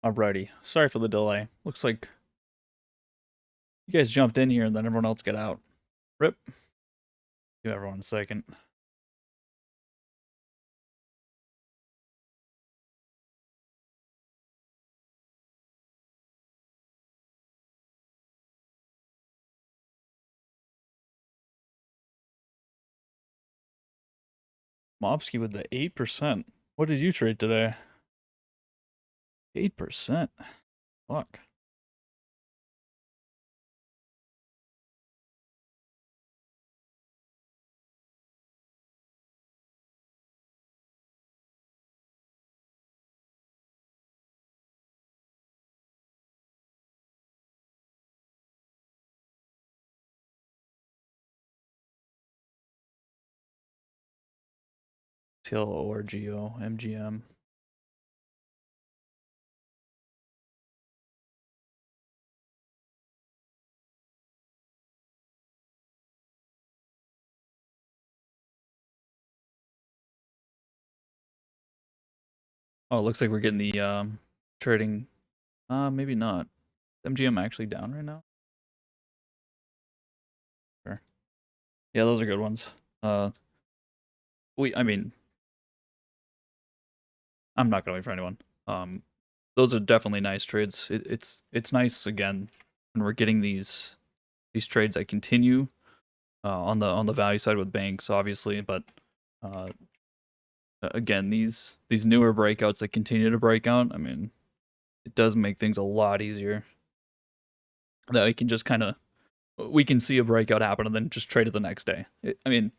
Alrighty. Sorry for the delay. Looks like you guys jumped in here and then everyone else got out. Rip. Give everyone a second. Mobsky with the 8%. What did you trade today? 8%. Fuck. TLORGO, MGM. Oh, it looks like we're getting the trading. Maybe not. MGM actually down right now? Sure. Yeah, those are good ones. I mean, I'm not gonna wait for anyone. Those are definitely nice trades. It's nice again when we're getting these trades that continue on the value side with banks, obviously, but uh, again, these newer breakouts that continue to break out. I mean, it does make things a lot easier. That we can just kind of we can see a breakout happen and then just trade it the next day. I mean,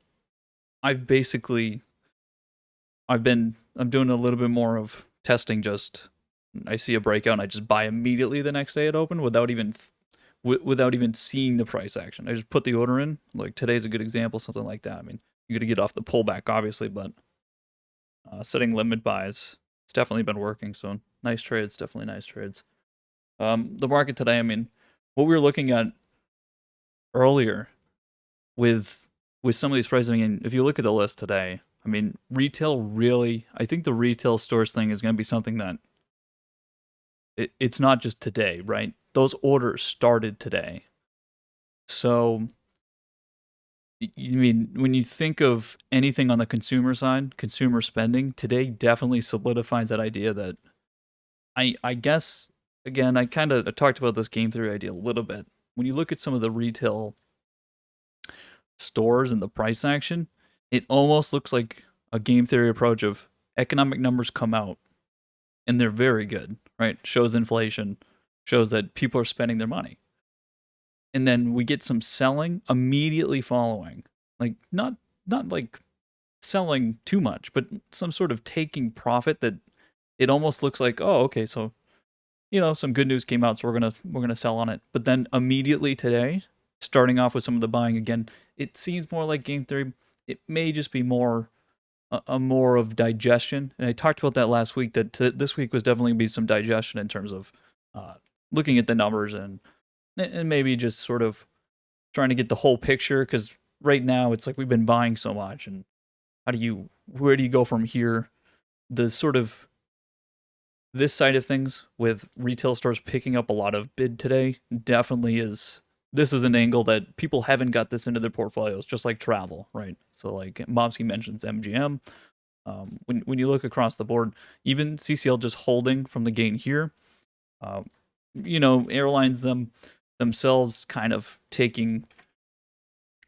I've basically I'm doing a little bit more of testing. Just I see a breakout and I just buy immediately the next day it opened without even seeing the price action. I just put the order in. Like today's a good example, something like that. I mean, you got to get off the pullback, obviously, but setting limit buys, it's definitely been working. So nice trades, definitely nice trades. The market today, I mean, what we were looking at earlier with some of these prices. I mean, if you look at the list today, I mean, retail really, I think the retail stores thing is going to be something that it's not just today, right? Those orders started today. So you mean when you think of anything on the consumer side, consumer spending, today definitely solidifies that idea that I guess again, I kind of talked about this game theory idea a little bit. When you look at some of the retail stores and the price action, it almost looks like a game theory approach of economic numbers come out and they're very good, right? Shows inflation, shows that people are spending their money. And then we get some selling immediately following. Like not like selling too much, but some sort of taking profit that it almost looks like, oh, okay, so some good news came out, so we're gonna sell on it. But then immediately today, starting off with some of the buying again, it seems more like game theory. It may just be more a more of digestion. And I talked about that last week. That this week was definitely be some digestion in terms of uh, looking at the numbers and maybe just sort of trying to get the whole picture. Because right now it's like we've been buying so much, and where do you go from here? The sort of this side of things with retail stores picking up a lot of bid today definitely is this is an angle that people haven't got this into their portfolios, just like travel, right? So like Momsky mentions MGM. When you look across the board, even CCL just holding from the gain here, uh, airlines themselves kind of taking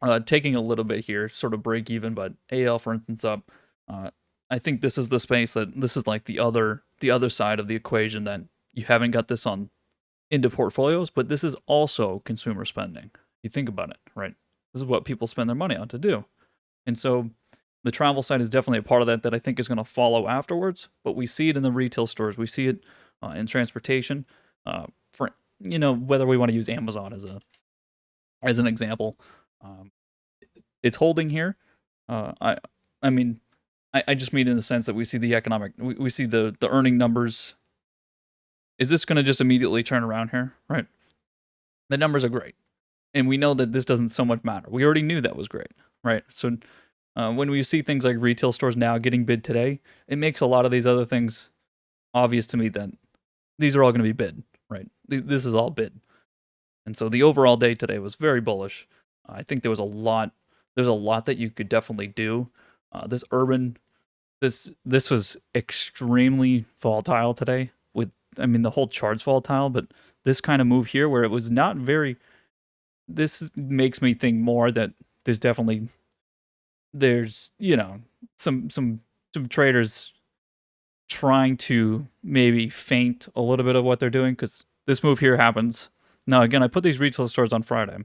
a little bit here, sort of break even, but AL for instance up. Uh, I think this is the space that this is like the other side of the equation that you haven't got this on into portfolios, but this is also consumer spending. You think about it, right? This is what people spend their money on to do. And so the travel side is definitely a part of that I think is going to follow afterwards, but we see it in the retail stores. We see it in transportation. For whether we want to use Amazon as an example, um, it's holding here. I mean, I just mean in the sense that we see the economic, we see the earning numbers. Is this going to just immediately turn around here? Right. The numbers are great. And we know that this doesn't so much matter. We already knew that was great. Right. So when we see things like retail stores now getting bid today, it makes a lot of these other things obvious to me that these are all going to be bid, right? This is all bid. And so the overall day today was very bullish. I think there's a lot that you could definitely do. This urban, this was extremely volatile today. I mean, the whole chart's volatile, but this kind of move here where it was not very, this makes me think more that there's definitely, there's, some traders trying to maybe feint a little bit of what they're doing because this move here happens. Now, again, I put these retail stores on Friday,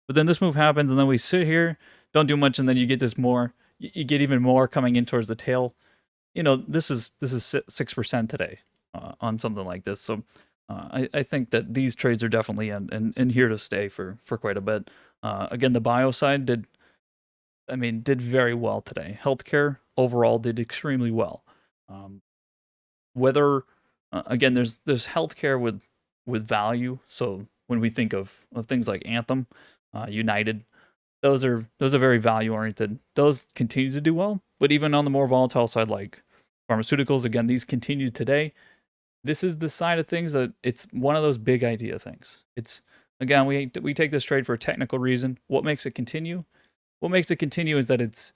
but then this move happens, and then we sit here, don't do much, and then you get this more. You get even more coming in towards the tail. This is 6% today on something like this. So I think that these trades are definitely in here to stay for quite a bit. Again, the bio side did very well today. Healthcare overall did extremely well. Um, whether again there's healthcare with value. So when we think of things like Anthem, United, those are very value oriented. Those continue to do well, but even on the more volatile side, like pharmaceuticals, again, these continue today. This is the side of things that it's one of those big idea things. It's again we take this trade for a technical reason. What makes it continue? What makes it continue is that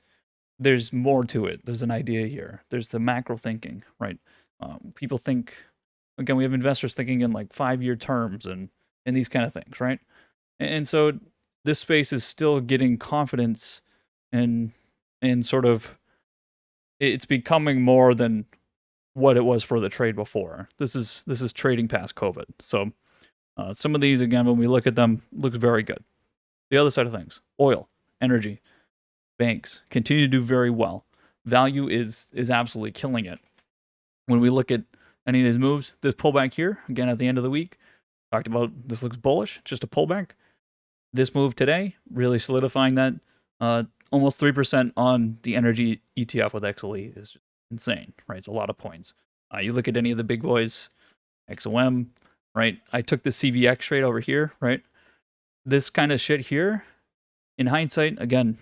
there's more to it. There's an idea here. There's the macro thinking, right? People think, again, we have investors thinking in like 5-year terms and these kind of things, right? And so this space is still getting confidence and sort of it's becoming more than what it was for the trade before. This is trading past COVID. So some of these, again, when we look at them, looks very good. The other side of things, oil, energy, banks continue to do very well. Value is absolutely killing it. When we look at any of these moves, this pullback here, again at the end of the week, talked about this looks bullish, just a pullback. This move today, really solidifying that almost 3% on the energy ETF with XLE is insane, right? It's a lot of points. You look at any of the big boys, XOM, right? I took the CVX trade over here, right? This kind of shit here, in hindsight, again,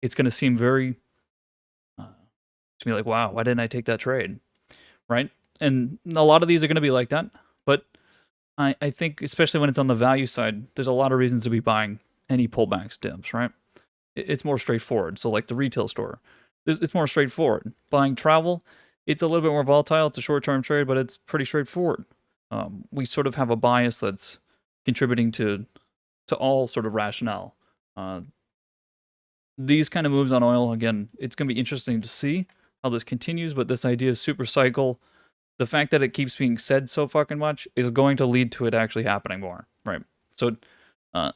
it's going to seem very, to be like, wow, why didn't I take that trade, right? And a lot of these are going to be like that, but I think, especially when it's on the value side, there's a lot of reasons to be buying any pullback dips, right? It's more straightforward. So, like the retail store, it's more straightforward. Buying travel, it's a little bit more volatile. It's a short-term trade, but it's pretty straightforward. We sort of have a bias that's contributing to all sort of rationale. These kind of moves on oil, again, it's going to be interesting to see how this continues, but this idea of super cycle, the fact that it keeps being said so fucking much is going to lead to it actually happening more, right? So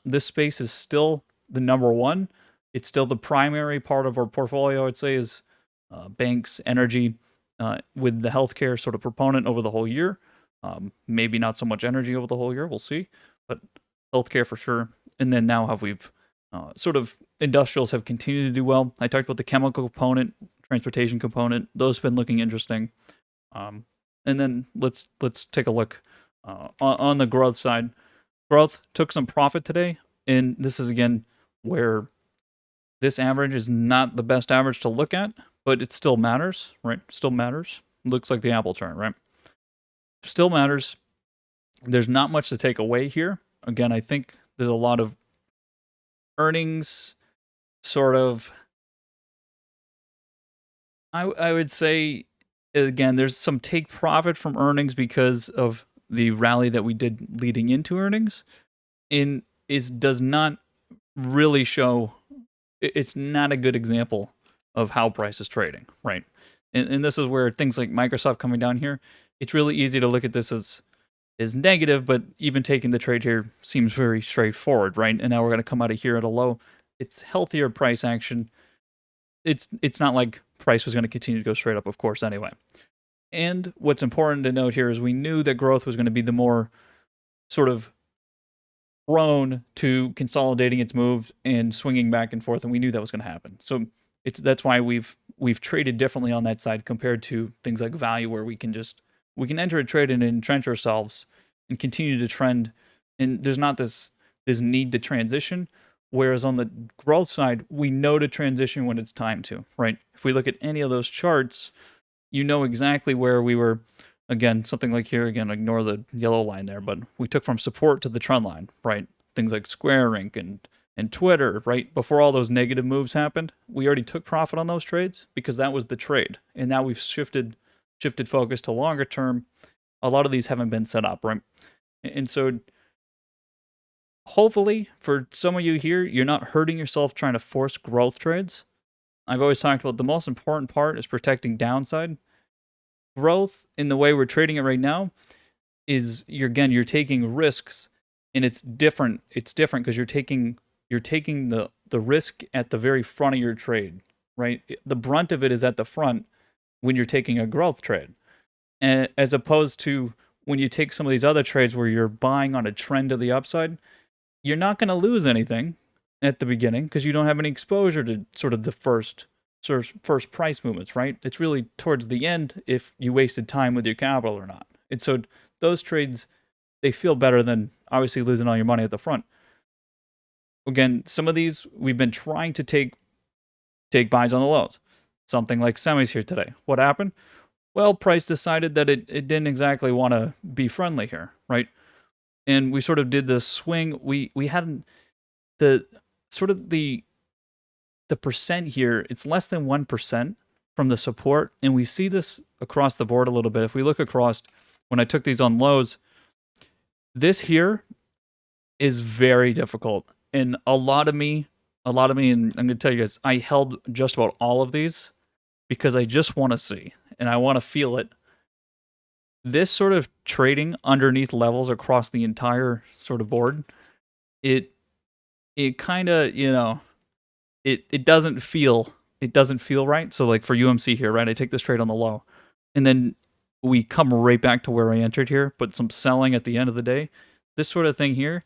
this space is still the number one. It's still the primary part of our portfolio, I'd say, is banks, energy, with the healthcare sort of proponent over the whole year. Maybe not so much energy over the whole year, we'll see, but healthcare for sure. And then now we've sort of industrials have continued to do well. I talked about the chemical component, transportation component. Those have been looking interesting. And then let's take a look on the growth side. Growth took some profit today, and this is again where this average is not the best average to look at, but it still matters, right? Still matters. Looks like the Apple chart, right? Still matters. There's not much to take away here. Again, I think there's a lot of earnings sort of, I would say, again, there's some take profit from earnings because of the rally that we did leading into earnings. Does not really show, it's not a good example of how price is trading, right? And this is where things like Microsoft coming down here, it's really easy to look at this as negative, but even taking the trade here seems very straightforward, right? And now we're going to come out of here at a low. It's healthier price action. It's not like price was going to continue to go straight up, of course, anyway. And what's important to note here is we knew that growth was going to be the more sort of prone to consolidating its move and swinging back and forth, and we knew that was going to happen. So that's why we've traded differently on that side compared to things like value, where we can enter a trade and entrench ourselves and continue to trend, and there's not this need to transition. Whereas on the growth side, we know to transition when it's time to, right? If we look at any of those charts, you know exactly where we were again, something like here, again, ignore the yellow line there, but we took from support to the trend line, right? Things like Square Inc. and Twitter, right? Before all those negative moves happened, we already took profit on those trades because that was the trade. And now we've shifted focus to longer term. A lot of these haven't been set up, right? And so hopefully for some of you here, you're not hurting yourself trying to force growth trades. I've always talked about the most important part is protecting downside. Growth in the way we're trading it right now is you're taking risks, and it's different. It's different because you're taking the risk at the very front of your trade, right? The brunt of it is at the front when you're taking a growth trade, and as opposed to when you take some of these other trades where you're buying on a trend to the upside, you're not going to lose anything at the beginning because you don't have any exposure to sort of the first price movements, right? It's really towards the end if you wasted time with your capital or not. And so those trades, they feel better than obviously losing all your money at the front. Again, some of these we've been trying to take buys on the lows. Something like semis here today. What happened? Well, price decided that it didn't exactly want to be friendly here, right? And we sort of did this swing. We hadn't the sort of the percent here, it's less than 1% from the support. And we see this across the board a little bit. If we look across, when I took these on lows, this here is very difficult. And a lot of me, and I'm going to tell you guys, I held just about all of these because I just want to see and I want to feel it. This sort of trading underneath levels across the entire sort of board, it kind of, it doesn't feel right. So like for UMC here, right? I take this trade on the low, and then we come right back to where I entered here, but some selling at the end of the day. This sort of thing here,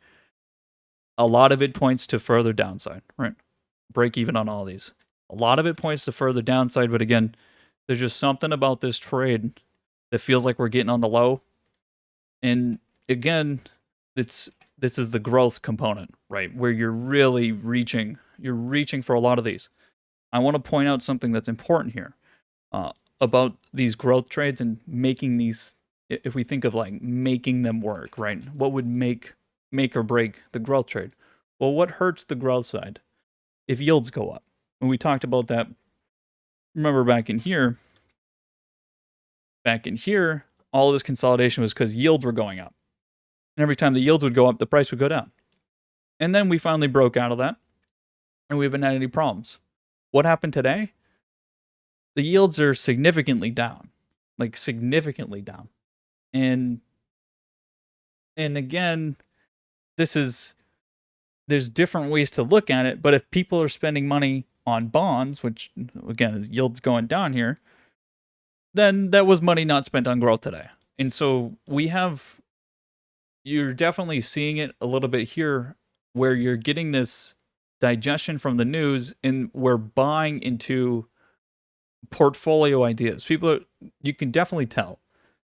a lot of it points to further downside, right? Break even on all these. A lot of it points to further downside, but again, there's just something about this trade that feels like we're getting on the low. And again, this is the growth component, right? Where you're really reaching for a lot of these. I want to point out something that's important here about these growth trades and making these, if we think of like making them work, right? What would make or break the growth trade? Well, what hurts the growth side? If yields go up. When we talked about that, remember back in here, all of this consolidation was because yields were going up. And every time the yields would go up, the price would go down. And then we finally broke out of that, and we haven't had any problems. What happened today? The yields are significantly down, like significantly down. And again, there's different ways to look at it, but if people are spending money on bonds, which again is yields going down here, then that was money not spent on growth today. And so you're definitely seeing it a little bit here where you're getting this digestion from the news and we're buying into portfolio ideas. You can definitely tell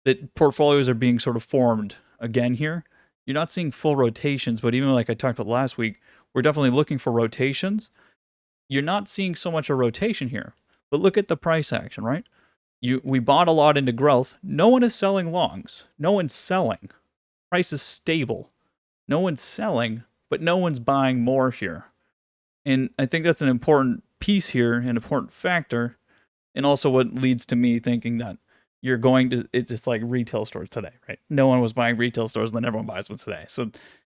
that portfolios are being sort of formed again here. You're not seeing full rotations, but even like I talked about last week, we're definitely looking for rotations. You're not seeing so much a rotation here, but look at the price action, right? We bought a lot into growth. No one is selling longs. No one's selling. Price is stable. No one's selling, but no one's buying more here. And I think that's an important piece here, an important factor, and also what leads to me thinking that it's like retail stores today, right? No one was buying retail stores, and then everyone buys them today. So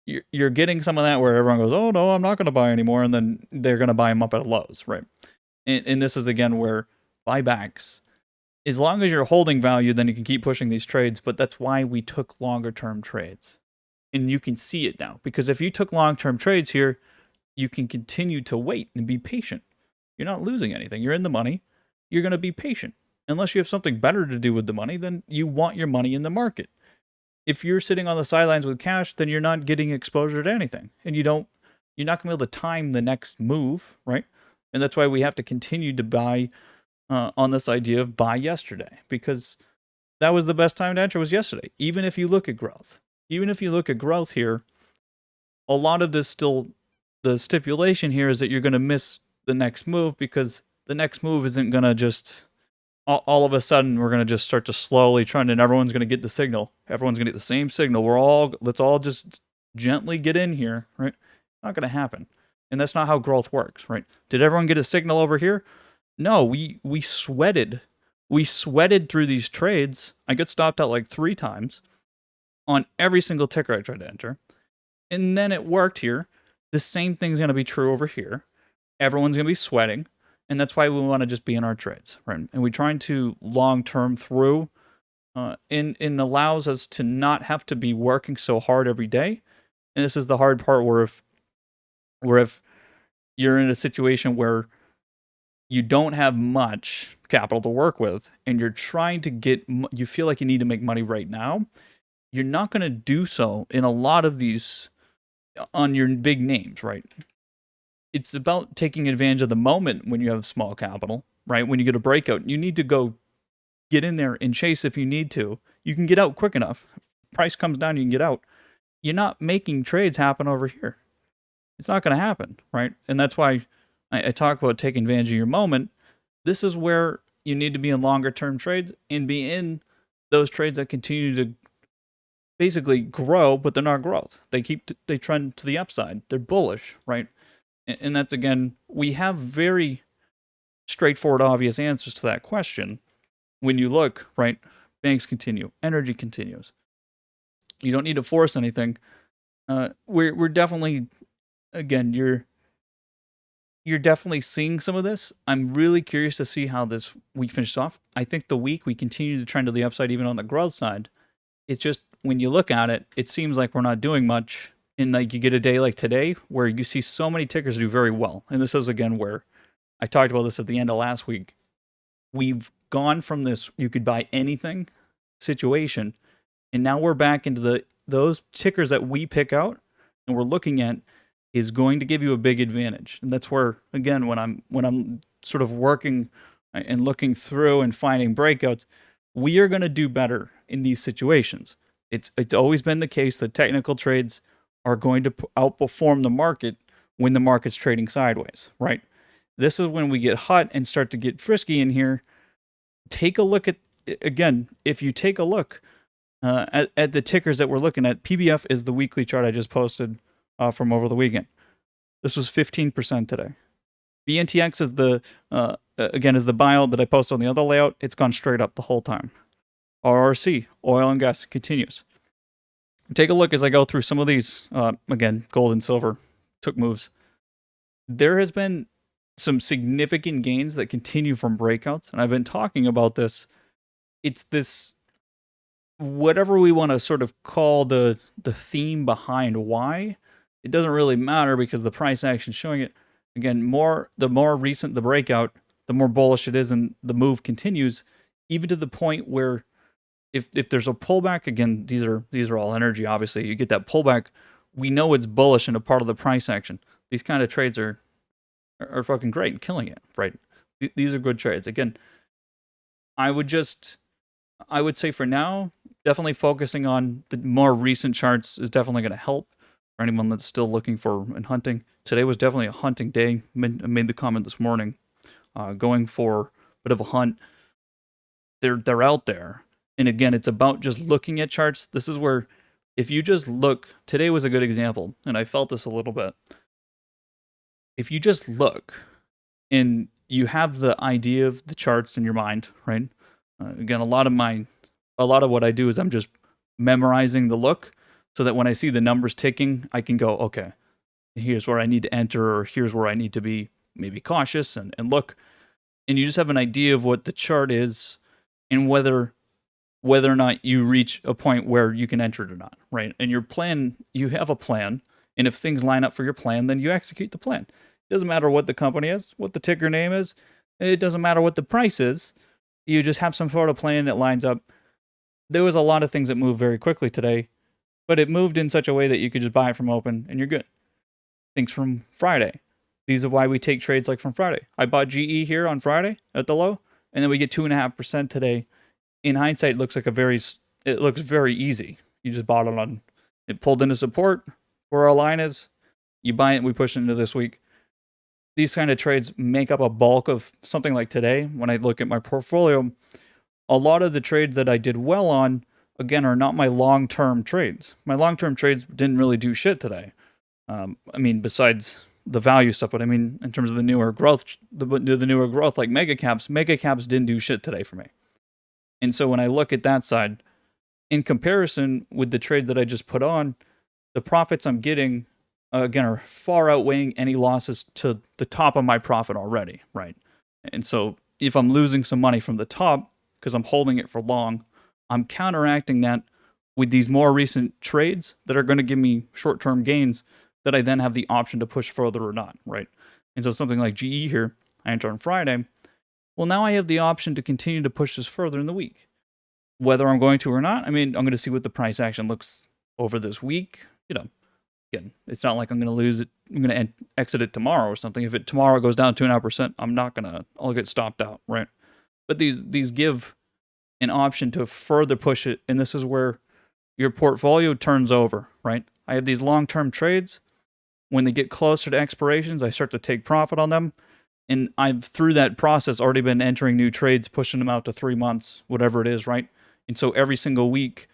you're getting some of that where everyone goes, oh, no, I'm not going to buy anymore, and then they're going to buy them up at lows, right? And this is, again, where buybacks, as long as you're holding value, then you can keep pushing these trades, but that's why we took longer-term trades. And you can see it now, because if you took long-term trades here, you can continue to wait and be patient. You're not losing anything. You're in the money. You're going to be patient. Unless you have something better to do with the money, then you want your money in the market. If you're sitting on the sidelines with cash, then you're not getting exposure to anything. And you're not going to be able to time the next move, right? And that's why we have to continue to buy on this idea of buy yesterday, because that was the best time to enter, was yesterday. Even if you look at growth. Even if you look at growth here, a lot of this still, the stipulation here is that you're going to miss the next move, because the next move isn't going to just all of a sudden we're going to just start to slowly trend, and everyone's going to get the signal. Everyone's going to get the same signal. Let's all just gently get in here, right? Not going to happen. And that's not how growth works, right? Did everyone get a signal over here? No, we sweated. We sweated through these trades. I got stopped out like 3 times on every single ticker I tried to enter. And then it worked here. The same thing's going to be true over here. Everyone's going to be sweating. And that's why we want to just be in our trades, right? And we're trying to long-term through, and allows us to not have to be working so hard every day. And this is the hard part where if you're in a situation where you don't have much capital to work with and you're trying to you feel like you need to make money right now, you're not going to do so in a lot of these on your big names, right? It's about taking advantage of the moment when you have small capital, right? When you get a breakout, you need to go get in there and chase if you need to. You can get out quick enough. Price comes down, you can get out. You're not making trades happen over here. It's not going to happen, right? And that's why I talk about taking advantage of your moment. This is where you need to be in longer term trades and be in those trades that continue to basically grow, but they're not growth. They trend to the upside. They're bullish, right? And that's, again, we have very straightforward, obvious answers to that question. When you look, right, banks continue, energy continues. You don't need to force anything. We're definitely, again, you're definitely seeing some of this. I'm really curious to see how this week finishes off. I think the week we continue to trend to the upside, even on the growth side. It's just when you look at it, it seems like we're not doing much. And like you get a day like today where you see so many tickers do very well. And this is, again, where I talked about this at the end of last week. We've gone from this you could buy anything situation, and now we're back into those tickers that we pick out and we're looking at is going to give you a big advantage. And that's where, again, when I'm sort of working and looking through and finding breakouts, we are going to do better in these situations. It's always been the case that technical trades are going to outperform the market when the market's trading sideways, right? This is when we get hot and start to get frisky in here. Take a look at, again, if you take a look at the tickers that we're looking at, PBF is the weekly chart I just posted from over the weekend. This was 15% today. BNTX is is the buyout that I posted on the other layout. It's gone straight up the whole time. RRC, oil and gas, continues. Take a look as I go through some of these. Again, gold and silver took moves. There has been some significant gains that continue from breakouts, and I've been talking about this. It's this, whatever we want to sort of call the theme behind why, it doesn't really matter because the price action showing it. Again, the more recent the breakout, the more bullish it is, and the move continues, even to the point where if there's a pullback, again, these are all energy, obviously. You get that pullback, we know it's bullish and a part of the price action. These kind of trades are fucking great and killing it, right? These are good trades. Again, I would say for now, definitely focusing on the more recent charts is definitely going to help for anyone that's still looking for and hunting. Today was definitely a hunting day. I made the comment this morning, going for a bit of a hunt. They're out there. And again, it's about just looking at charts. This is where, if you just look, today was a good example, and I felt this a little bit. If you just look and you have the idea of the charts in your mind, right? Again, a lot of what I do is I'm just memorizing the look so that when I see the numbers ticking, I can go, okay, here's where I need to enter, or here's where I need to be maybe cautious and look. And you just have an idea of what the chart is and whether or not you reach a point where you can enter it or not, right? And your plan, you have a plan, and if things line up for your plan, then you execute the plan. It doesn't matter what the company is, what the ticker name is. It doesn't matter what the price is. You just have some sort of plan that lines up. There was a lot of things that moved very quickly today, but it moved in such a way that you could just buy it from open and you're good. Things from Friday. These are why we take trades like from Friday. I bought GE here on Friday at the low, and then we get 2.5% today. In hindsight, it looks very easy. You just bought it pulled into support where our line is. You buy it, and we push it into this week. these kind of trades make up a bulk of something like today. When I look at my portfolio, a lot of the trades that I did well on, again, are not my long-term trades. My long-term trades didn't really do shit today. I mean, besides the value stuff, but I mean, in terms of the newer growth, the newer growth like mega caps didn't do shit today for me. And so when I look at that side, in comparison with the trades that I just put on, the profits I'm getting, again, are far outweighing any losses to the top of my profit already, right? And so if I'm losing some money from the top because I'm holding it for long, I'm counteracting that with these more recent trades that are going to give me short-term gains that I then have the option to push further or not, right? And so something like GE here, I enter on Friday. Well, now I have the option to continue to push this further in the week. Whether I'm going to or not, I mean, I'm going to see what the price action looks over this week. Again, it's not like I'm going to lose it. I'm going to exit it tomorrow or something. If it tomorrow goes down 2.5%, I'm not going to. I'll get stopped out, right? But these give an option to further push it, and this is where your portfolio turns over, right? I have these long-term trades. When they get closer to expirations, I start to take profit on them. And I've, through that process, already been entering new trades, pushing them out to 3 months, whatever it is, right? And so every single week,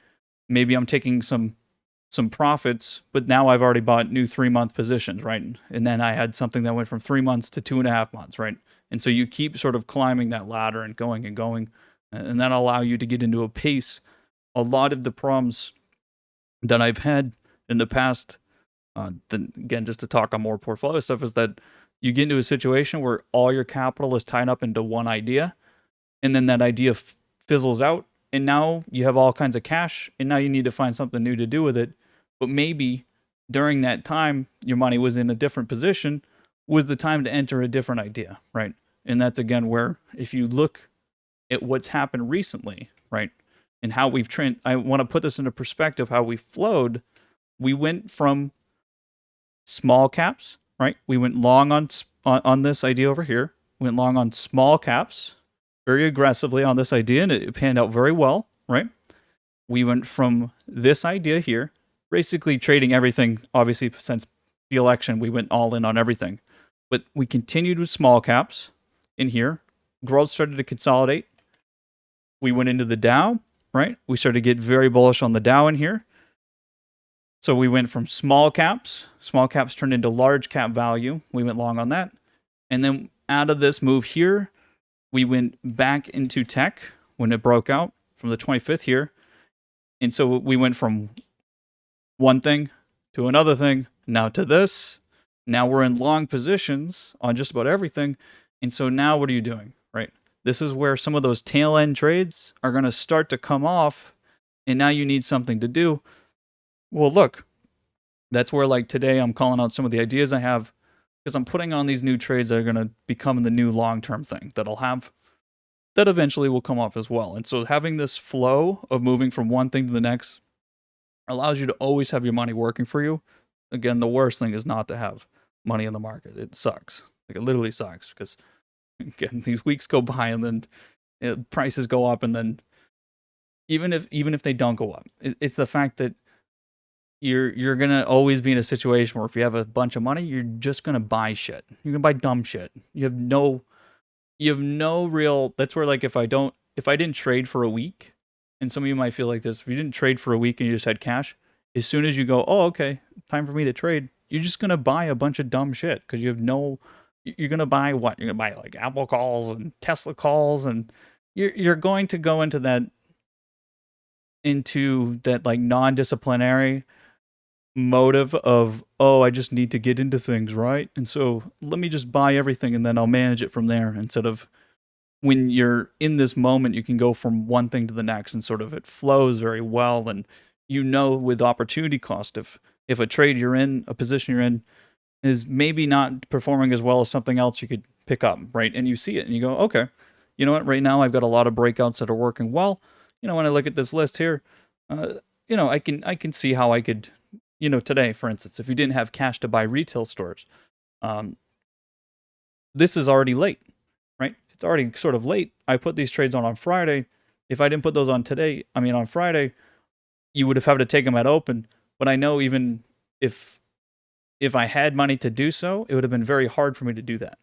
maybe I'm taking some profits, but now I've already bought new 3-month positions, right? And then I had something that went from 3 months to 2.5 months, right? And so you keep sort of climbing that ladder and going, and that'll allow you to get into a pace. A lot of the problems that I've had in the past, then again, just to talk on more portfolio stuff, is that you get into a situation where all your capital is tied up into one idea, and then that idea fizzles out, and now you have all kinds of cash, and now you need to find something new to do with it. But maybe during that time, your money was in a different position, was the time to enter a different idea, right? And that's again where, if you look at what's happened recently, right, and how we've I want to put this into perspective, how we flowed. We went from small caps, right? We went long on this idea over here. We went long on small caps very aggressively on this idea, and it panned out very well, right? We went from this idea here, basically trading everything. Obviously, since the election, we went all in on everything. But we continued with small caps in here. Growth started to consolidate. We went into the Dow, right? We started to get very bullish on the Dow in here. So we went from small caps turned into large cap value. We went long on that. And then out of this move here, we went back into tech when it broke out from the 25th here. And so we went from one thing to another thing, now to this. Now we're in long positions on just about everything. And so now what are you doing, right? This is where some of those tail end trades are going to start to come off. And now you need something to do. Well, look, that's where, like, today I'm calling out some of the ideas I have, because I'm putting on these new trades that are going to become the new long-term thing that eventually will come off as well. And so having this flow of moving from one thing to the next allows you to always have your money working for you. Again, the worst thing is not to have money in the market. It sucks. Like, it literally sucks, because again, these weeks go by and then prices go up, and then even if they don't go up, it's the fact that you're gonna always be in a situation where if you have a bunch of money, you're just gonna buy shit. You're gonna buy dumb shit. You have no real. That's where, like, if I didn't trade for a week, and some of you might feel like this, if you didn't trade for a week and you just had cash, as soon as you go, oh, okay, time for me to trade, you're just gonna buy a bunch of dumb shit, because you have no. You're gonna buy what? You're gonna buy like Apple calls and Tesla calls, and you're going to go into that like non-disciplinary motive of, oh, I just need to get into things, right? And so let me just buy everything and then I'll manage it from there, instead of, when you're in this moment, you can go from one thing to the next, and sort of it flows very well. And with opportunity cost, if a trade you're in, a position you're in, is maybe not performing as well as something else you could pick up, right? And you see it and you go, okay, you know what, right now I've got a lot of breakouts that are working well. When I look at this list here, I can see how I could, today, for instance, if you didn't have cash to buy retail stores, this is already late, right? It's already sort of late. I put these trades on Friday. If I didn't put those on on Friday, you would have had to take them at open. But I know, even if if I had money to do so, it would have been very hard for me to do that.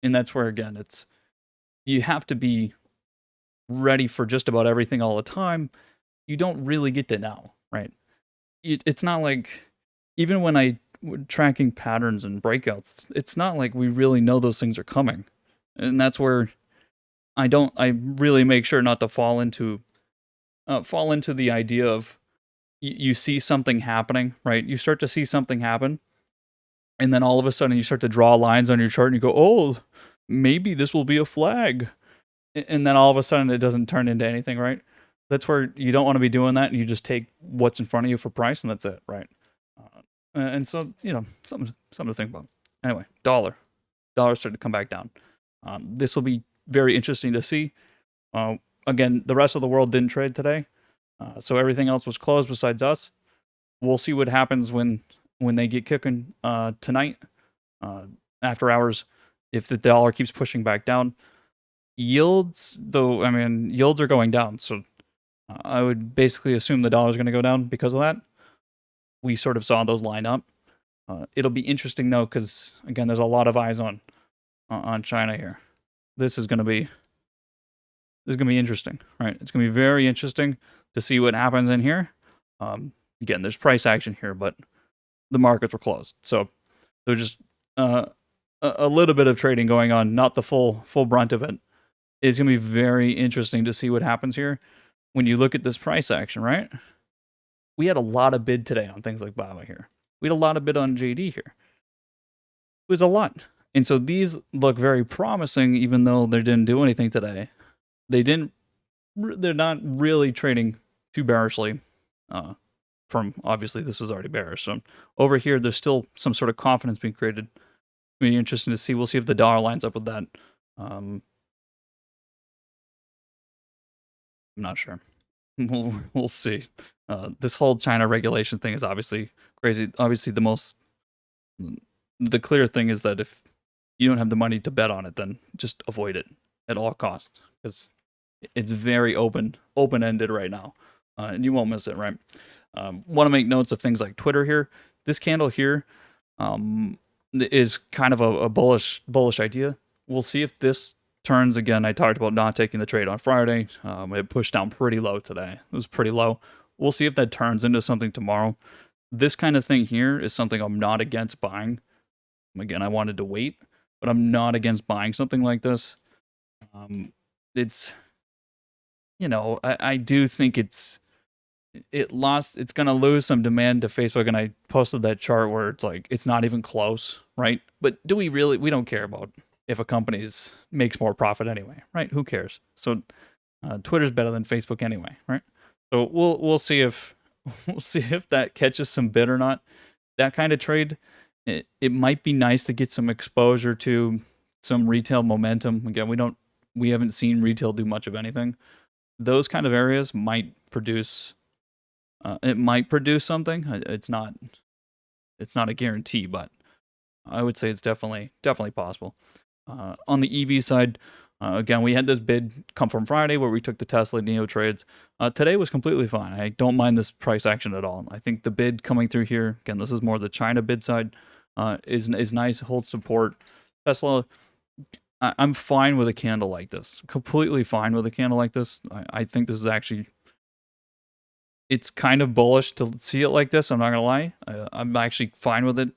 And that's where, again, you have to be ready for just about everything all the time. You don't really get to know, right? It's not like, even when tracking patterns and breakouts, it's not like we really know those things are coming. And that's where I really make sure not to fall into the idea of you see something happening, right? You start to see something happen, and then all of a sudden you start to draw lines on your chart and you go, oh, maybe this will be a flag. And then all of a sudden it doesn't turn into anything, right? That's where you don't want to be doing that. You just take what's in front of you for price, and that's it, right? And so, something to think about. Anyway, dollar started to come back down. This will be very interesting to see. Again, the rest of the world didn't trade today, so everything else was closed besides us. We'll see what happens when they get kicking tonight, after hours, if the dollar keeps pushing back down. Yields, though, I mean, yields are going down, so I would basically assume the dollar's going to go down because of that. We sort of saw those line up. It'll be interesting, though, because, again, there's a lot of eyes on China here. This is going to be interesting, right? It's going to be very interesting to see what happens in here. Again, there's price action here, but the markets were closed, so there's just a little bit of trading going on, not the full brunt of it. It's going to be very interesting to see what happens here. When you look at this price action, right? We had a lot of bid today on things like Baba here. We had a lot of bid on JD here. It was a lot. And so these look very promising, even though they didn't do anything today. They're not really trading too bearishly. From, obviously, this was already bearish. So over here, there's still some sort of confidence being created. It'll be interesting to see. We'll see if the dollar lines up with that. I'm not sure. We'll see. This whole China regulation thing is obviously crazy. Obviously, the clear thing is that if you don't have the money to bet on it, then just avoid it at all costs, because it's very open-ended right now, and you won't miss it, right? Want to make notes of things like Twitter here. This candle here is kind of a bullish idea. We'll see if this turns. Again, I talked about not taking the trade on Friday. It pushed down pretty low today. It was pretty low. We'll see if that turns into something tomorrow. This kind of thing here is something I'm not against buying. Again, I wanted to wait, but I'm not against buying something like this. It's, I do think it's going to lose some demand to Facebook, and I posted that chart where it's like, it's not even close, right? But do we really, we don't care about if a company makes more profit anyway, right? Who cares? So Twitter's better than Facebook anyway, right? So we'll see if that catches some bid or not. That kind of trade, it might be nice to get some exposure to some retail momentum. Again, we haven't seen retail do much of anything. Those kind of areas might produce. It might produce something. It's not a guarantee, but I would say it's definitely possible. On the EV side, again, we had this bid come from Friday where we took the Tesla Neo trades. Today was completely fine. I don't mind this price action at all. I think the bid coming through here, again, this is more the China bid side, is nice, holds support. Tesla, I'm fine with a candle like this. Completely fine with a candle like this. I think this is actually, it's kind of bullish to see it like this. I'm not gonna lie. I'm actually fine with it.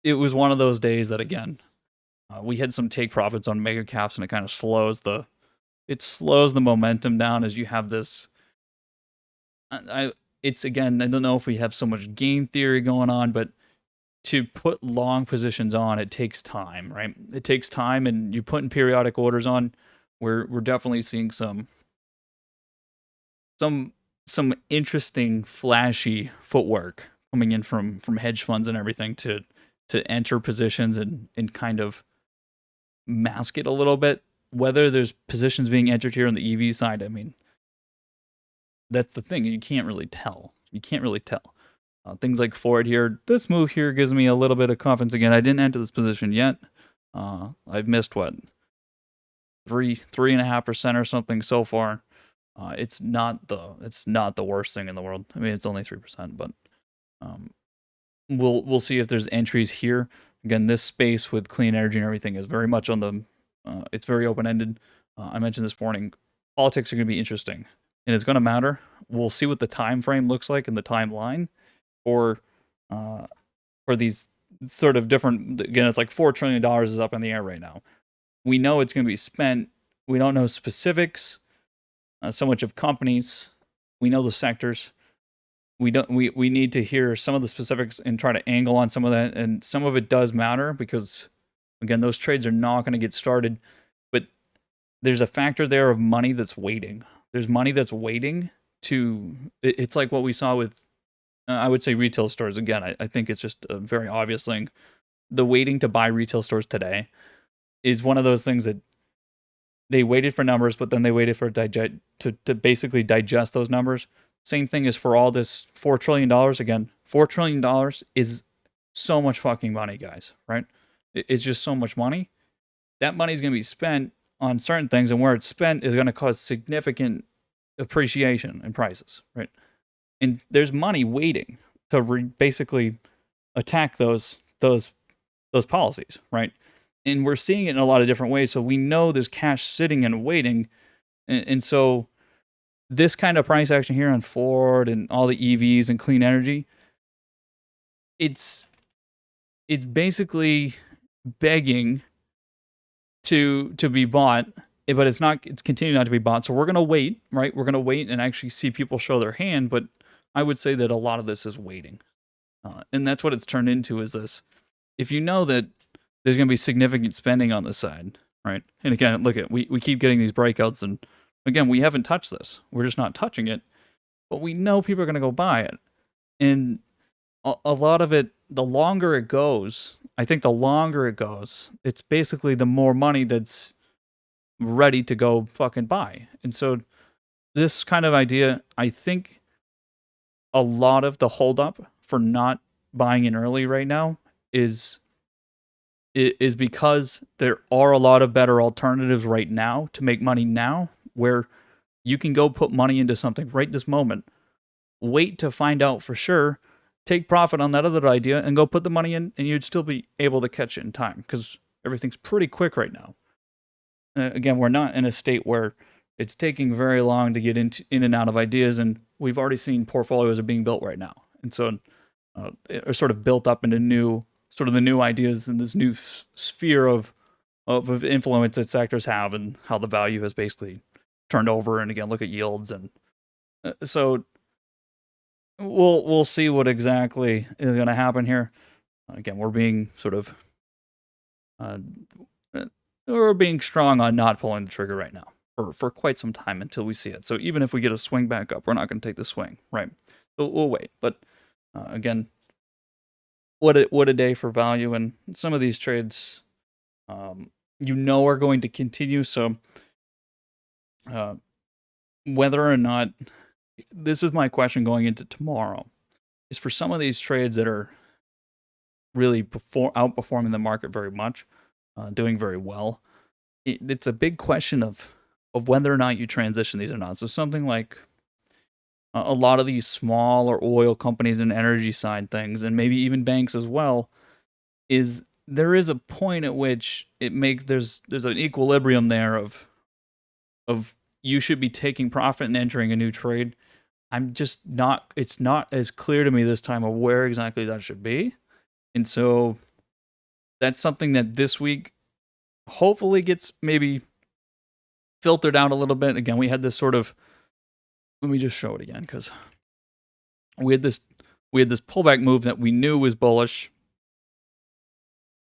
It was one of those days that, again, we had some take profits on mega caps, and it kind of slows the momentum down as you have this. It's, again, I don't know if we have so much game theory going on, but to put long positions on, it takes time, right? It takes time, and you put in periodic orders on. We're definitely seeing some interesting, flashy footwork coming in from hedge funds and everything to enter positions and kind of mask it a little bit. Whether there's positions being entered here on the EV side, I mean, that's the thing. You can't really tell. Things like Ford here. This move here gives me a little bit of confidence. Again, I didn't enter this position yet. I've missed what, 3.5% or something so far. It's not the worst thing in the world. I mean, it's only 3%, but we'll see if there's entries here. Again, this space with clean energy and everything is very much on the it's very open-ended. I mentioned this morning, politics are going to be interesting, and it's going to matter. We'll see what the time frame looks like in the timeline for uh, for these sort of different. Again, it's like $4 trillion is up in the air right now. We know it's going to be spent. We don't know specifics. So much of companies. We know the sectors. We need to hear some of the specifics and try to angle on some of that, and some of it does matter because again, those trades are not going to get started, but there's a factor there of money that's waiting. There's money that's waiting to it's like what we saw with I would say retail stores. Again, I think it's just a very obvious thing. The waiting to buy retail stores today is one of those things that they waited for numbers, but then they waited for to basically digest those numbers. Same thing is for all this $4 trillion. Again, $4 trillion is so much fucking money, guys, right? It's just so much money. That money is going to be spent on certain things, and where it's spent is going to cause significant appreciation in prices, right? And there's money waiting to basically attack those policies, right? And we're seeing it in a lot of different ways. So we know there's cash sitting and waiting, and so this kind of price action here on Ford and all the EVs and clean energy, it's basically begging to be bought, but it's continuing not to be bought. So we're gonna wait, right? We're gonna wait and actually see people show their hand. But I would say that a lot of this is waiting, and that's what it's turned into. Is this? If you know that there's gonna be significant spending on this side, right? And again, look at we keep getting these breakouts, and again, we haven't touched this. We're just not touching it, but we know people are gonna go buy it, and a lot of it. The longer it goes, I think the longer it goes, it's basically the more money that's ready to go fucking buy. And so this kind of idea, I think a lot of the holdup for not buying in early right now is because there are a lot of better alternatives right now to make money now, where you can go put money into something right this moment, wait to find out for sure, take profit on that other idea, and go put the money in, and you'd still be able to catch it in time because everything's pretty quick right now. Again, we're not in a state where it's taking very long to get in and out of ideas, and we've already seen portfolios are being built right now, and so are sort of built up into the new ideas and this new sphere of influence that sectors have, and how the value has basically turned over. And again, look at yields, and so we'll see what exactly is going to happen here. Again, we're being sort of we're being strong on not pulling the trigger right now for quite some time until we see it. So even if we get a swing back up, we're not going to take the swing, right? So we'll wait. But again, what a day for value, and some of these trades, are going to continue. So whether or not, this is my question going into tomorrow, is for some of these trades that are really outperforming the market very much, doing very well. It's a big question of whether or not you transition these or not. So something like a lot of these smaller oil companies and energy side things, and maybe even banks as well, is there is a point at which it makes there's an equilibrium there of you should be taking profit and entering a new trade. I'm just not. It's not as clear to me this time of where exactly that should be, and so that's something that this week hopefully gets maybe filtered out a little bit. Again, we had this sort of, let me just show it again, because we had this pullback move that we knew was bullish.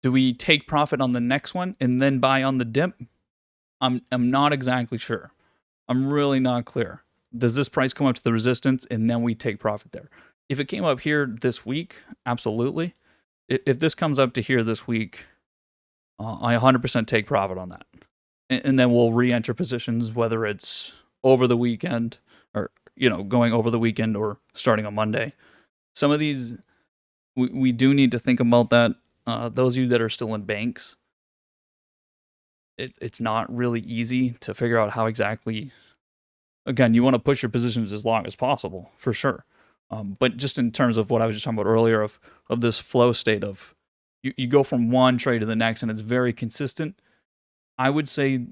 Do we take profit on the next one and then buy on the dip? I'm not exactly sure. I'm really not clear. Does this price come up to the resistance and then we take profit there? If it came up here this week, absolutely. If this comes up to here this week, I 100% take profit on that. And then we'll re-enter positions, whether it's over the weekend or, going over the weekend or starting on Monday. Some of these, we do need to think about that. Those of you that are still in banks, it's not really easy to figure out how exactly. Again, you want to push your positions as long as possible, for sure. But just in terms of what I was just talking about earlier of this flow state of you go from one trade to the next and it's very consistent. I would say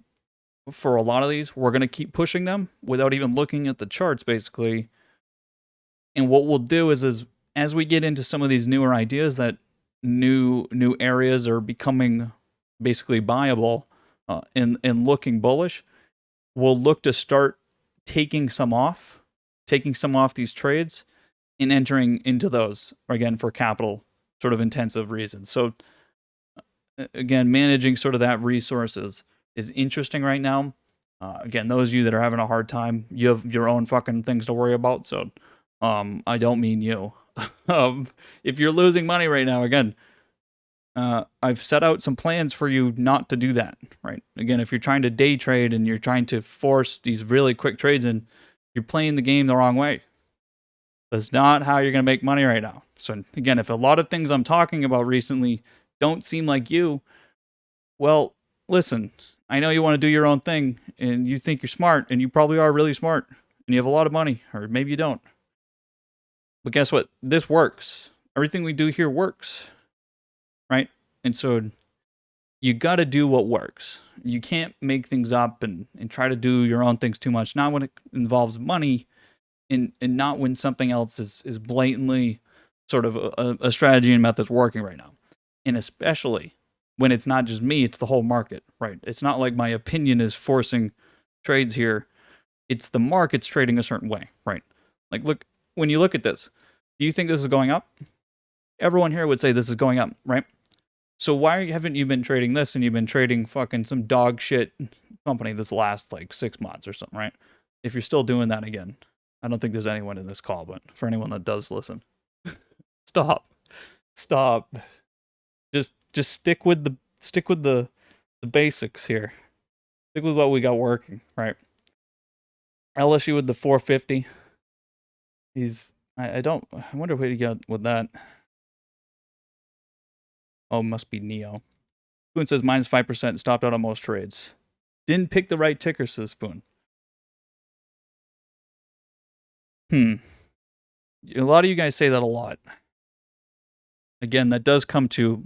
for a lot of these, we're going to keep pushing them without even looking at the charts, basically. And what we'll do is as we get into some of these newer ideas that new areas are becoming basically buyable and looking bullish, we'll look to start taking some off these trades and entering into those again for capital sort of intensive reasons. So again, managing sort of that resources is interesting right now. Again, those of you that are having a hard time, you have your own fucking things to worry about. So I don't mean you. If you're losing money right now, again, I've set out some plans for you not to do that, right? Again, if you're trying to day trade and you're trying to force these really quick trades in, you're playing the game the wrong way. That's not how you're going to make money right now. So again, if a lot of things I'm talking about recently don't seem like you, well, listen, I know you want to do your own thing and you think you're smart, and you probably are really smart and you have a lot of money, or maybe you don't. But guess what? This works. Everything we do here works, right? And so you got to do what works. You can't make things up and try to do your own things too much. Not when it involves money, and not when something else is blatantly sort of a strategy and method that's working right now. And especially when it's not just me, it's the whole market, right? It's not like my opinion is forcing trades here. It's the market's trading a certain way, right? Like, look, when you look at this, do you think this is going up? Everyone here would say this is going up, right? So why haven't you been trading this and you've been trading fucking some dog shit company this last like 6 months or something, right? If you're still doing that again, I don't think there's anyone in this call, but for anyone that does listen, stop. Just stick with the basics here. Stick with what we got working, right? LSU with the 450. I wonder where he got with that. Oh, must be Neo. Spoon says minus 5%, stopped out on most trades. Didn't pick the right ticker, says Spoon. A lot of you guys say that a lot. Again, that does come to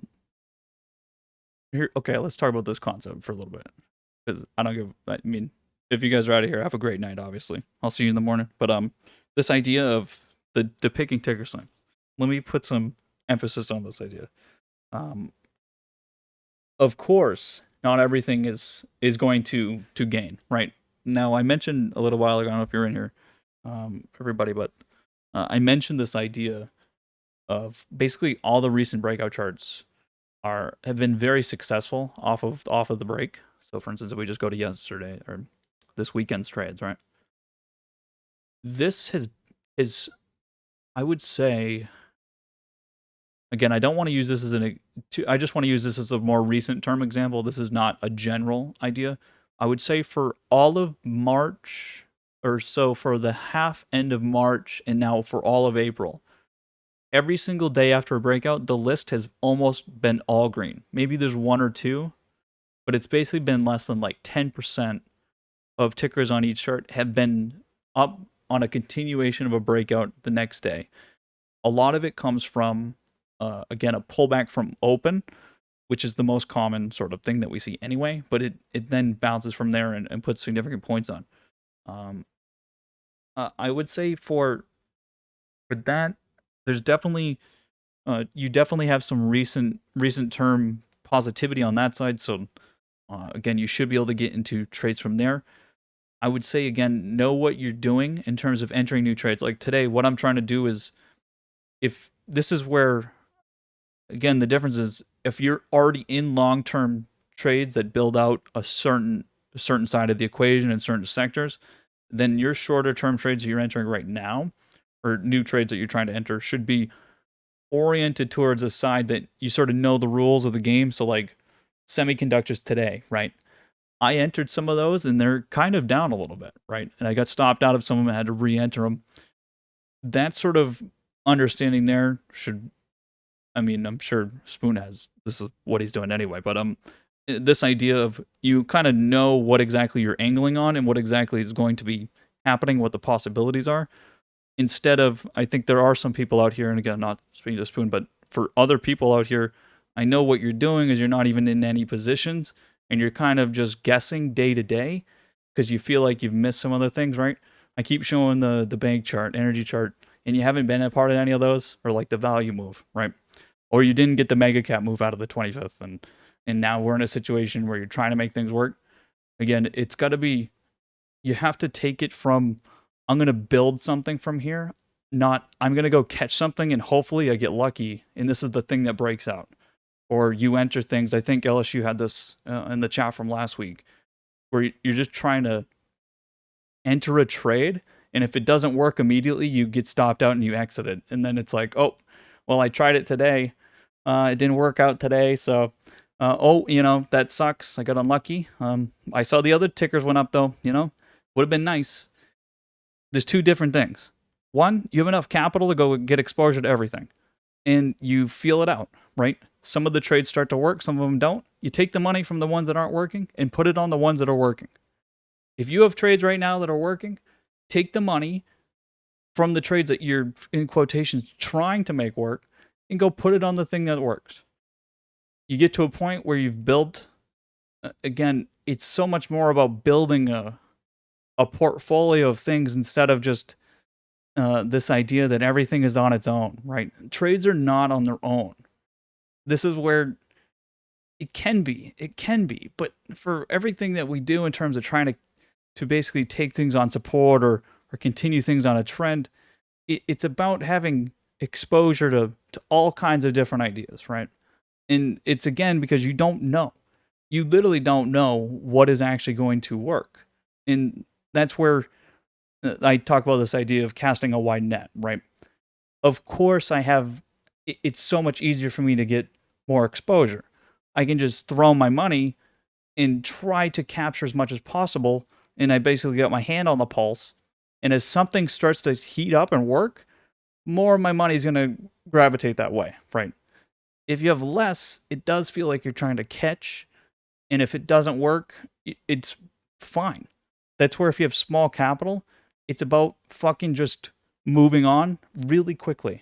here. Okay, let's talk about this concept for a little bit, because I mean, if you guys are out of here, have a great night. Obviously, I'll see you in the morning. But this idea of the picking ticker sign. Let me put some emphasis on this idea. Of course, not everything is going to gain, right? Now, I mentioned a little while ago, I don't know if you're in here, everybody, but I mentioned this idea of basically all the recent breakout charts have been very successful off of the break. So, for instance, if we just go to yesterday or this weekend's trades, right? This is I would say, again, I don't want to use this as I just want to use this as a more recent term example. This is not a general idea. I would say for all of March, or so for the half end of March and now for all of April, every single day after a breakout, the list has almost been all green. Maybe there's one or two, but it's basically been less than like 10% of tickers on each chart have been up on a continuation of a breakout the next day. A lot of it comes from, again, a pullback from open, which is the most common sort of thing that we see anyway, but it then bounces from there and puts significant points on. I would say for that, there's definitely, you definitely have some recent term positivity on that side. So again, you should be able to get into trades from there. I would say, again, know what you're doing in terms of entering new trades. Like today, what I'm trying to do is, if this is where, again, the difference is if you're already in long-term trades that build out a certain side of the equation in certain sectors, then your shorter-term trades that you're entering right now, or new trades that you're trying to enter, should be oriented towards a side that you sort of know the rules of the game. So like semiconductors today, right? I entered some of those and they're kind of down a little bit, right? And I got stopped out of some of them and had to re-enter them. That sort of understanding there should, I mean, I'm sure Spoon has, this is what he's doing anyway, but this idea of you kind of know what exactly you're angling on and what exactly is going to be happening, what the possibilities are. instead of, I think there are some people out here, and again, not speaking to Spoon, but for other people out here, I know what you're doing is you're not even in any positions and you're kind of just guessing day to day because you feel like you've missed some other things, right? I keep showing the bank chart, energy chart, and you haven't been a part of any of those, or like the value move, right? Or you didn't get the mega cap move out of the 25th, and now we're in a situation where you're trying to make things work. Again, it's got to be, you have to take it from, I'm going to build something from here, not I'm going to go catch something and hopefully I get lucky and this is the thing that breaks out. Or you enter things. I think LSU had this in the chat from last week where you're just trying to enter a trade, and if it doesn't work immediately, you get stopped out and you exit it. And then it's like, oh, well, I tried it today. It didn't work out today, so that sucks. I got unlucky. I saw the other tickers went up though. Would have been nice. There's two different things. One, you have enough capital to go get exposure to everything, and you feel it out, right? Some of the trades start to work, some of them don't. You take the money from the ones that aren't working and put it on the ones that are working. If you have trades right now that are working, take the money from the trades that you're, in quotations, trying to make work and go put it on the thing that works. You get to a point where you've built, again, it's so much more about building a portfolio of things instead of just this idea that everything is on its own, right? Trades are not on their own. This is where it can be, but for everything that we do in terms of trying to basically take things on support or continue things on a trend, it's about having exposure to all kinds of different ideas, right? And it's, again, because you don't know. You literally don't know what is actually going to work. And that's where I talk about this idea of casting a wide net, right? Of course, it's so much easier for me to get more exposure. I can just throw my money and try to capture as much as possible, and I basically got my hand on the pulse. And as something starts to heat up and work, more of my money is going to gravitate that way, right? If you have less, it does feel like you're trying to catch, and if it doesn't work, it's fine. That's where if you have small capital, it's about fucking just moving on really quickly.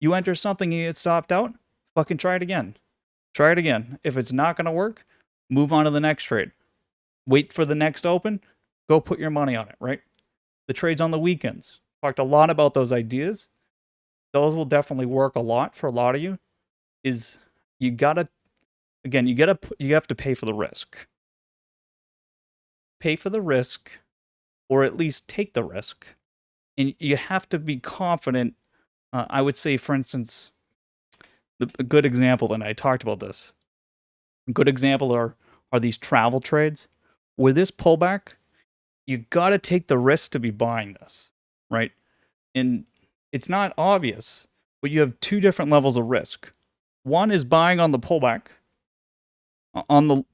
You enter something and you get stopped out, fucking try it again. Try it again. If it's not going to work, move on to the next trade. Wait for the next open, go put your money on it, right? The trades on the weekends. Talked a lot about those ideas. Those will definitely work a lot for a lot of you. Is you have to pay for the risk. Pay for the risk, or at least take the risk. And you have to be confident. I would say, for instance, a good example, and I talked about this. A good example are these travel trades. With this pullback, you got to take the risk to be buying this, right? And it's not obvious, but you have two different levels of risk. One is buying on the pullback,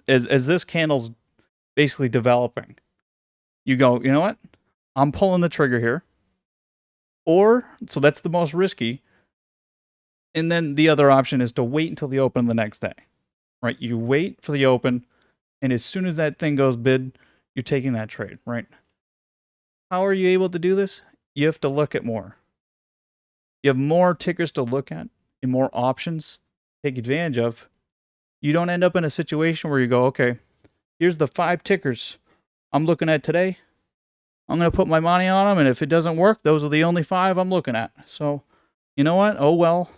as this candle's basically developing. You go, you know what? I'm pulling the trigger here. Or, so that's the most risky. And then the other option is to wait until the open the next day, right? You wait for the open, and as soon as that thing goes bid, you're taking that trade, right? How are you able to do this? You have to look at more. You have more tickers to look at and more options to take advantage of. You don't end up in a situation where you go, okay, here's the 5 tickers I'm looking at today. I'm going to put my money on them, and if it doesn't work, those are the only 5 I'm looking at. So, you know what? Oh, well.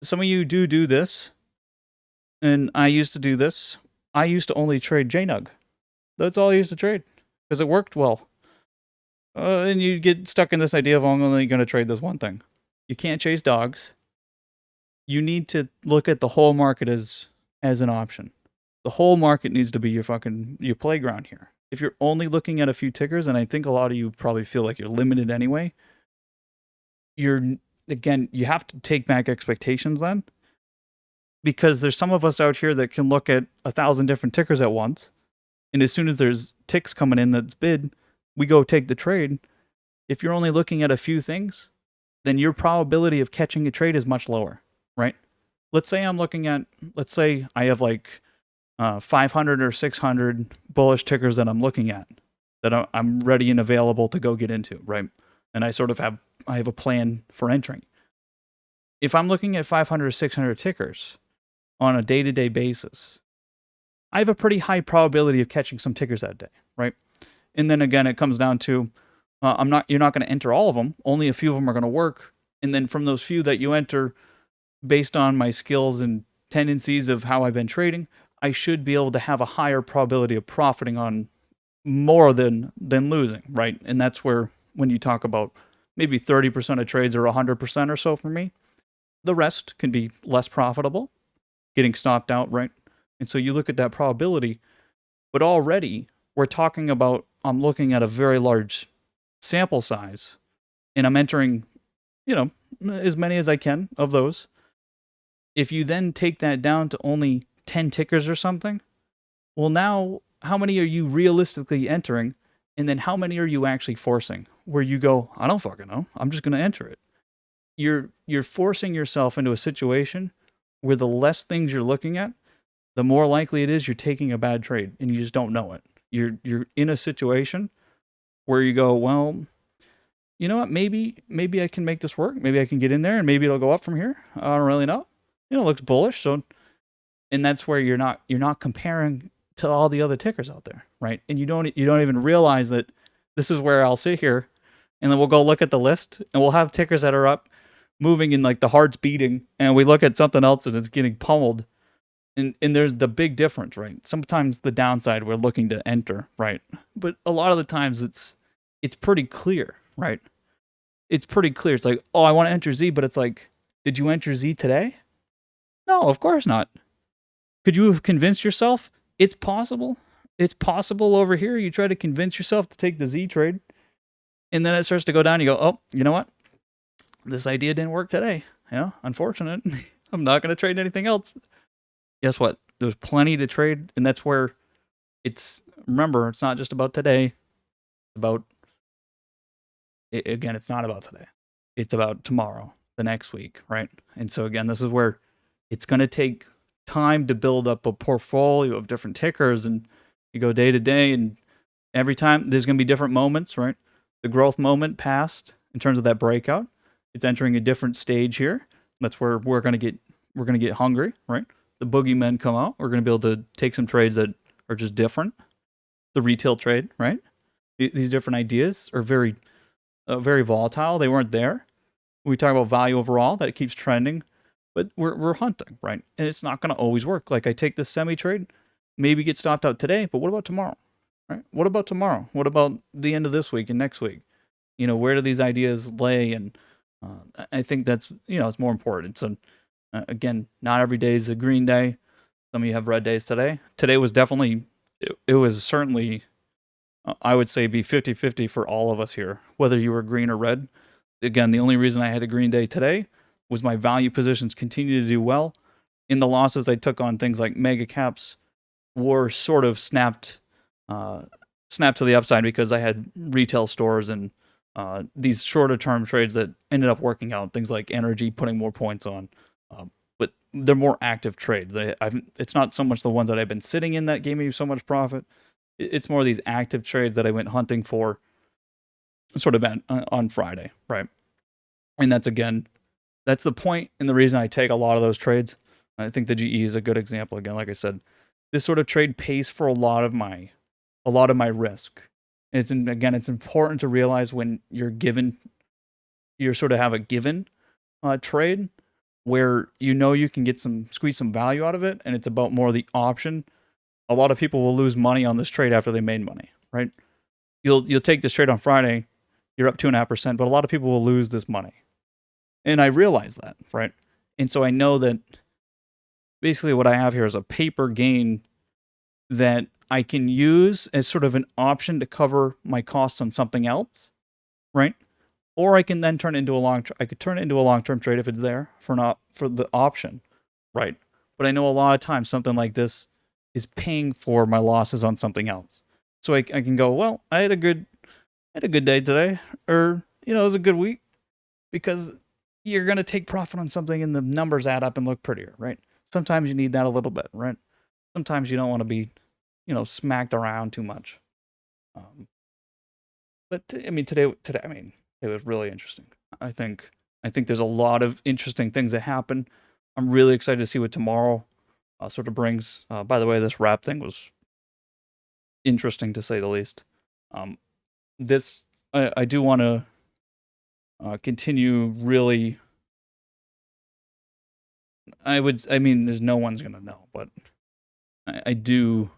Some of you do this, and I used to do this. I used to only trade JNUG. That's all I used to trade, because it worked well. And you get stuck in this idea of, I'm only going to trade this one thing. You can't chase dogs. You need to look at the whole market as an option. The whole market needs to be your playground here. If you're only looking at a few tickers, and I think a lot of you probably feel like you're limited anyway, you have to take back expectations then. Because there's some of us out here that can look at 1,000 different tickers at once, and as soon as there's ticks coming in that's bid, we go take the trade. If you're only looking at a few things, then your probability of catching a trade is much lower, right? Let's say I have like 500 or 600 bullish tickers that I'm looking at, that I'm ready and available to go get into, right? and I have a plan for entering. If I'm looking at 500 or 600 tickers on a day-to-day basis, I have a pretty high probability of catching some tickers that day, right? And then again, it comes down to you're not going to enter all of them. Only a few of them are going to work. And then from those few that you enter, based on my skills and tendencies of how I've been trading, I should be able to have a higher probability of profiting on more than losing, right? And that's where when you talk about maybe 30% of trades or 100% or so for me, the rest can be less profitable, getting stopped out, right? And so you look at that probability, but already we're talking about I'm looking at a very large sample size and I'm entering, as many as I can of those. If you then take that down to only 10 tickers or something, well, now how many are you realistically entering? And then how many are you actually forcing? Where you go, I don't fucking know. I'm just going to enter it. You're forcing yourself into a situation where the less things you're looking at, the more likely it is you're taking a bad trade and you just don't know it. You're in a situation where you go, well, you know what? Maybe I can make this work. Maybe I can get in there and maybe it'll go up from here. I don't really know. It looks bullish, so and that's where you're not comparing to all the other tickers out there, right? And you don't even realize that this is where I'll sit here and then we'll go look at the list and we'll have tickers that are up moving and like the heart's beating and we look at something else and it's getting pummeled. And there's the big difference, right? Sometimes the downside we're looking to enter, right? But a lot of the times it's pretty clear, right? It's pretty clear. It's like, oh, I want to enter Z, but it's like, did you enter Z today? No, of course not. Could you have convinced yourself? It's possible. It's possible over here. You try to convince yourself to take the Z trade, and then it starts to go down. You go, oh, you know what? This idea didn't work today. Unfortunate. I'm not going to trade anything else. Guess what? There's plenty to trade, and that's where remember, it's not just about today. It's about, again, it's not about today. It's about tomorrow, the next week, right? And so again, this is where it's going to take time to build up a portfolio of different tickers, and you go day to day, and every time there's going to be different moments, right? The growth moment passed in terms of that breakout. It's entering a different stage here. That's where we're going to get hungry, right? The boogeymen come out. We're going to be able to take some trades that are just different. The retail trade, right? These different ideas are very volatile. They weren't there. We talk about value overall, that it keeps trending, but we're hunting, right? And it's not going to always work. Like I take this semi trade, maybe get stopped out today, but what about tomorrow, right? What about tomorrow? What about the end of this week and next week? Where do these ideas lay? And I think that's, it's more important. So again, not every day is a green day. Some of you have red days today. Today was definitely, it was certainly, I would say be 50-50 for all of us here, whether you were green or red. Again, the only reason I had a green day today was my value positions continue to do well. In the losses I took on things like mega caps were sort of snapped to the upside because I had retail stores and these shorter term trades that ended up working out. Things like energy, putting more points on. But they're more active trades. It's not so much the ones that I've been sitting in that gave me so much profit. It's more these active trades that I went hunting for sort of on Friday, right? And that's the point and the reason I take a lot of those trades. I think the GE is a good example. Again, like I said, this sort of trade pays for a lot of my risk. And it's important to realize when you sort of have a given trade where you can squeeze some value out of it, and it's about more the option. A lot of people will lose money on this trade after they made money, right? You'll take this trade on Friday, you're up 2.5%, but a lot of people will lose this money. And I realize that, right? And so I know that basically what I have here is a paper gain that I can use as sort of an option to cover my costs on something else, right? Or I can then turn it into a long-term trade if it's there for the option, right? But I know a lot of times something like this is paying for my losses on something else. So I can go, well, I had a good day today, or it was a good week, because you're going to take profit on something and the numbers add up and look prettier, right? Sometimes you need that a little bit, right? Sometimes you don't want to be, smacked around too much. But I mean, today, I mean, It was really interesting. I think I think there's a lot of interesting things that happen. I'm really excited to see what tomorrow sort of brings. By the way, this wrap thing was interesting to say the least. Um, this I do want to continue really. I mean, there's no one's gonna know, but I do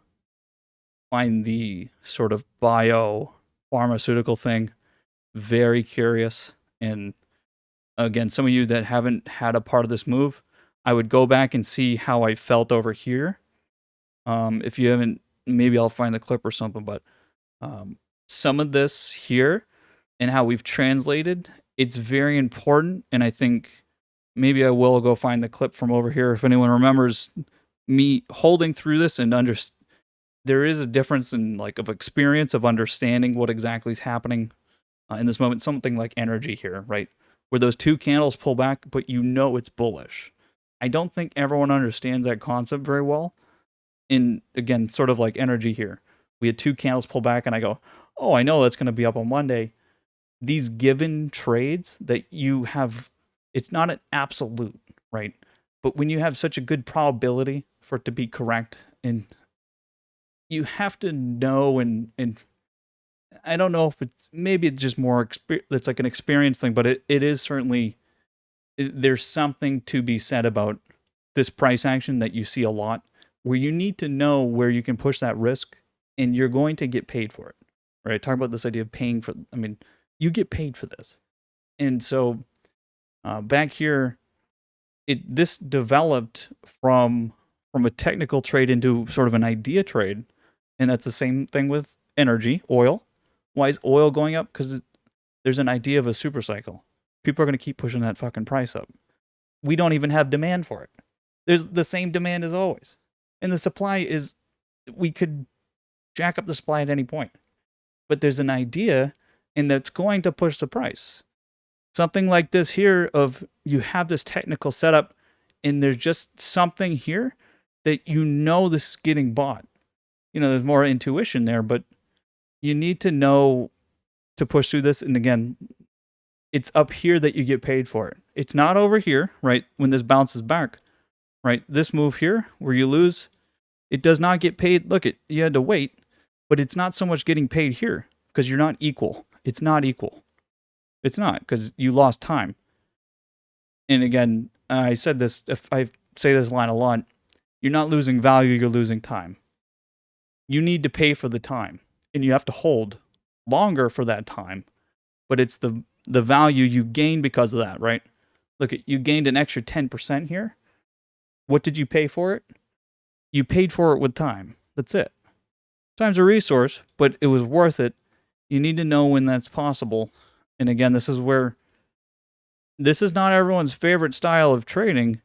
find the sort of bio pharmaceutical thing very curious. And again, some of you that haven't had a part of this move, I would go back and see how I felt over here. If you haven't, maybe I'll find the clip or something, but some of this here and how we've translated, it's very important. And I think maybe I will go find the clip from over here if anyone remembers me holding through this and there is a difference in like of experience of understanding what exactly is happening in this moment. Something like energy here, right? Where those two candles pull back, but you know it's bullish. I don't think everyone understands that concept very well. In again, sort of like energy here. We had two candles pull back, and I go, oh, I know that's going to be up on Monday. These given trades that you have, it's not an absolute, right? But when you have such a good probability for it to be correct, and you have to know, and I don't know if maybe it's just more, it's like an experience thing, but it is certainly, there's something to be said about this price action that you see a lot where you need to know where you can push that risk and you're going to get paid for it, right? Talk about this idea of paying for, I mean, you get paid for this. And so back here, this developed from a technical trade into sort of an idea trade. And that's the same thing with energy, oil. Why is oil going up? Because there's an idea of a super cycle. People are going to keep pushing that fucking price up. We don't even have demand for it. There's the same demand as always. And the supply is, we could jack up the supply at any point. But there's an idea, and that's going to push the price. Something like this here of you have this technical setup, and there's just something here that you know this is getting bought. You know, there's more intuition there, but you need to know to push through this. And again, it's up here that you get paid for it. It's not over here, right? When this bounces back, right? This move here where you lose, it does not get paid. Look, you had to wait, but it's not so much getting paid here because you're not equal. It's not equal. It's not because you lost time. And again, I said this, if I say this line a lot, you're not losing value, you're losing time. You need to pay for the time and you have to hold longer for that time, but it's the value you gain because of that, right? Look, you gained an extra 10% here. What did you pay for it? You paid for it with time. That's it. Time's a resource, but it was worth it. You need to know when that's possible. And again, this is where this is not everyone's favorite style of trading,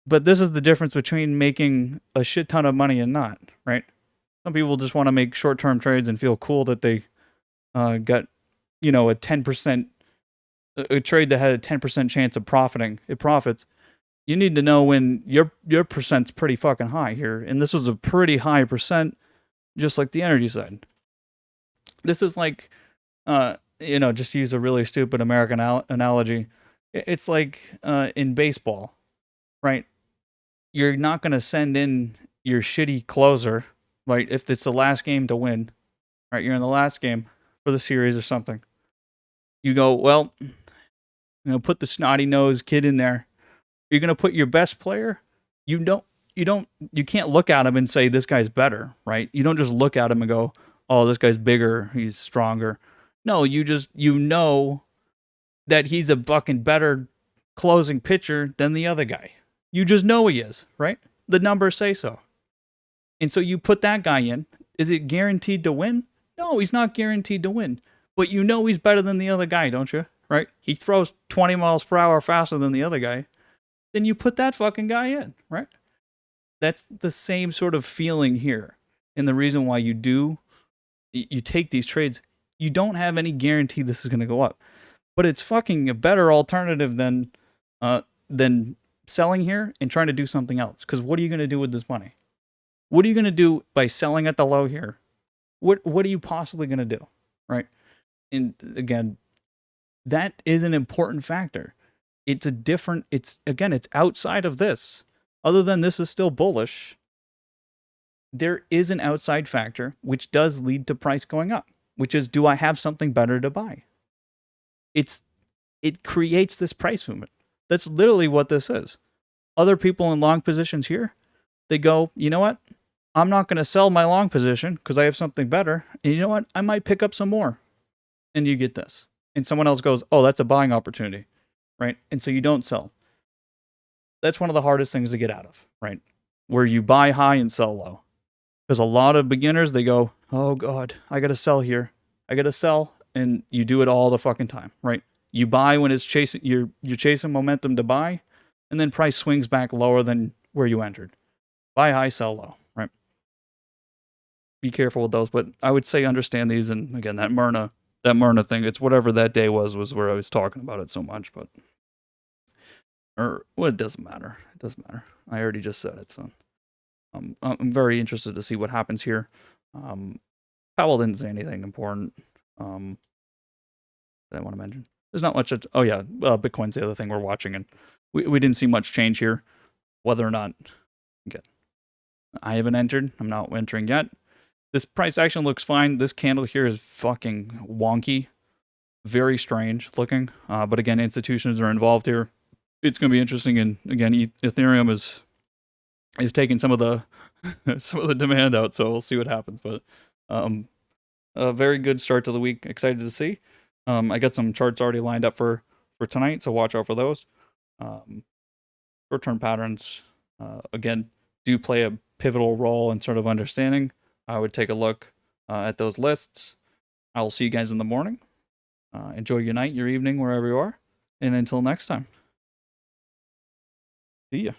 but this is the difference between making a shit ton of money and not, right? Some people just want to make short-term trades and feel cool that they got, you know, a 10%, a trade that had a 10% chance of profiting. It profits. You need to know when your percent's pretty fucking high here. And this was a pretty high percent, just like the energy side. This is like, you know, just to use a really stupid American analogy. It's like in baseball, right? You're not going to send in your shitty closer, right? If it's the last game to win, right? You're in the last game for the series or something. You go, well, you know, put the snotty nosed kid in there. You're going to put your best player. You can't look at him and say this guy's better, right? You don't just look at him and go, oh, this guy's bigger, he's stronger. No, you know that he's a fucking better closing pitcher than the other guy. You just know he is, right? The numbers say so. And so you put that guy in. Is it guaranteed to win? No, he's not guaranteed to win. But you know he's better than the other guy, don't you? Right? He throws 20 miles per hour faster than the other guy. Then you put that fucking guy in, right? That's the same sort of feeling here. And the reason why you take these trades, you don't have any guarantee this is going to go up. But it's fucking a better alternative than selling here and trying to do something else. Because what are you going to do with this money? What are you going to do by selling at the low here? What are you possibly going to do, right? And again, That is an important factor. It's a different, it's outside of this. Other than this is still bullish, there is an outside factor which does lead to price going up, which is, do I have something better to buy? It's it creates this price movement. That's literally what this is. Other people in long positions here, they go, you know what? I'm not going to sell my long position because I have something better. And you know what? I might pick up some more. And you get this. And someone else goes, oh, that's a buying opportunity, right? And so you don't sell. That's one of the hardest things to get out of, right? Where you buy high and sell low. Because a lot of beginners, they go, oh God, I got to sell here. I got to sell. And you do it all the fucking time, right? You buy when it's chasing, you're chasing momentum to buy, and then price swings back lower than where you entered. Buy high, sell low, right? Be careful with those, but I would say understand these. And again, that Myrna thing, it's whatever that day was where I was talking about it so much, but well, it doesn't matter. It doesn't matter. I already just said it, so I'm very interested to see what happens here. Powell didn't say anything important that I want to mention. There's not much. Oh yeah, Bitcoin's the other thing we're watching, and we didn't see much change here. Whether or not, again, I haven't entered. I'm not entering yet. This price action looks fine. This candle here is fucking wonky, very strange looking. But again, institutions are involved here. It's going to be interesting. And again, Ethereum is taking some of the demand out, so we'll see what happens. But a very good start to the week. Excited to see. I got some charts already lined up for tonight, so watch out for those. Short-term patterns, again, do play a pivotal role in sort of understanding. I would take a look at those lists. I will see you guys in the morning. Enjoy your night, your evening, wherever you are. And until next time, see ya.